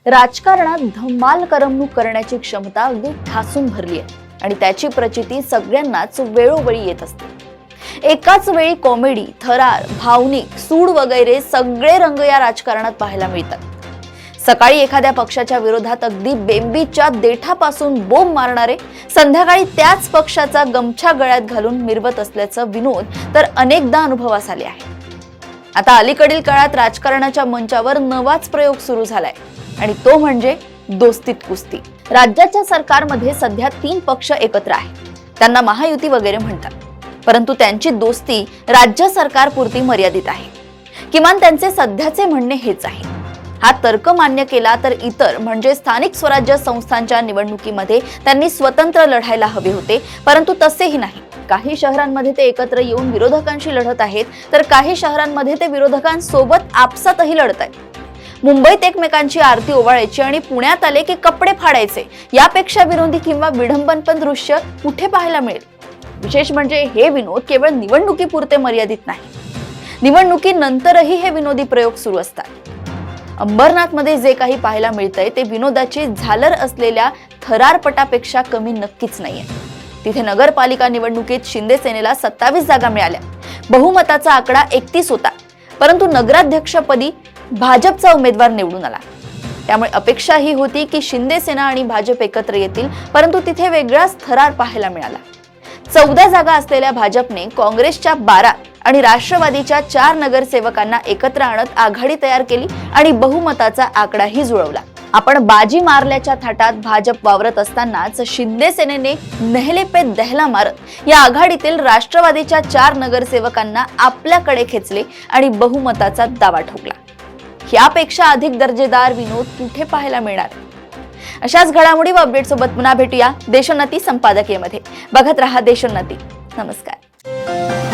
राजकारणात धमाल करमणूक करण्याची क्षमता अगदी ठासून भरली आहे आणि त्याची प्रचिती सगळ्यांनाच वेळोवेळी येत असते। एकाच वेळी कॉमेडी, थरार, भावनिक, सूड वगैरे सगळे रंग या राजकारणात पाहायला मिळतात। सकाळी एखाद्या पक्षाच्या विरोधात अगदी बेंबीच्या देठापासून बोंब मारणारे संध्याकाळी त्याच पक्षाचा गमछा गळ्यात घालून मिरवत असल्याचं विनोद तर अनेकदा अनुभवास आले आहे। आता अलीकडील काळात राजकारणाच्या मंचावर नवाच प्रयोग सुरू झालाय आणि तो म्हणजे दोस्तीत कुस्ती। राज्याच्या सरकारमध्ये सध्या 3 पक्ष एकत्र आहेत, त्यांना महायुती वगैरे म्हणतात, परंतु त्यांची दोस्ती राज्य सरकारपुरती मर्यादित आहे। किमान त्यांचे सध्याचे म्हणणे हेच आहे। हा तर्क मान्य केला तर इतर म्हणजे स्थानिक स्वराज्य संस्थांच्या निवडणुकीमध्ये त्यांनी स्वतंत्र लढायला हवे होते, परंतु तसेही नाही। काही शहरांमध्ये ते एकत्र येऊन विरोधकांशी लढत आहेत, तर काही शहरांमध्ये ते विरोधकांसोबत आपसातही लढत आहेत। मुंबईत एकमेकांची आरती ओवाळायची आणि पुण्यात आले की कपडे फाडायचे, यापेक्षा विरोधी किंवा विडंबनपण दृश्य कुठे पाहायला मिळेल? विशेष म्हणजे हे विनोद केवळ निवडणुकीपुरते मर्यादित नाही, निवडणुकीनंतरही हे विनोदी प्रयोग सुरू असतात। अंबरनाथमध्ये जे काही पाहायला मिळतंय ते विनोदाची झालर असलेल्या थरारपटापेक्षा कमी नक्कीच नाहीये। तिथे नगरपालिका निवडणुकीत शिंदे सेनेला 27 जागा मिळाल्या, बहुमताचा आकडा 31 होता, परंतु नगराध्यक्षपदी भाजपचा उमेदवार निवडून आला। त्यामुळे अपेक्षा ही होती की शिंदे सेना आणि भाजप एकत्र येतील, परंतु तिथे वेगळाच थरार पाहायला मिळाला। 14 जागा असलेल्या भाजपने काँग्रेसच्या 12 आणि राष्ट्रवादीच्या 4 नगरसेवकांना एकत्र आणत आघाडी तयार केली आणि बहुमताचा आकडाही जुळवला। आपण बाजी मारल्याच्या थाटात भाजप वावरत असतानाच शिंदे सेनेने नेहले पे दहला मारत या आघाडीतील राष्ट्रवादीच्या 4 नगरसेवकांना आपल्याकडे खेचले आणि बहुमताचा दावा ठोकला। यापेक्षा अधिक दर्जेदार विनोद कुठे पाहायला मिळणार? अशाच घडामोडी व अपडेट सोबत पुन्हा भेटूया देशोन्नती संपादकीयमध्ये। बघत रहा देशोन्नती। नमस्कार।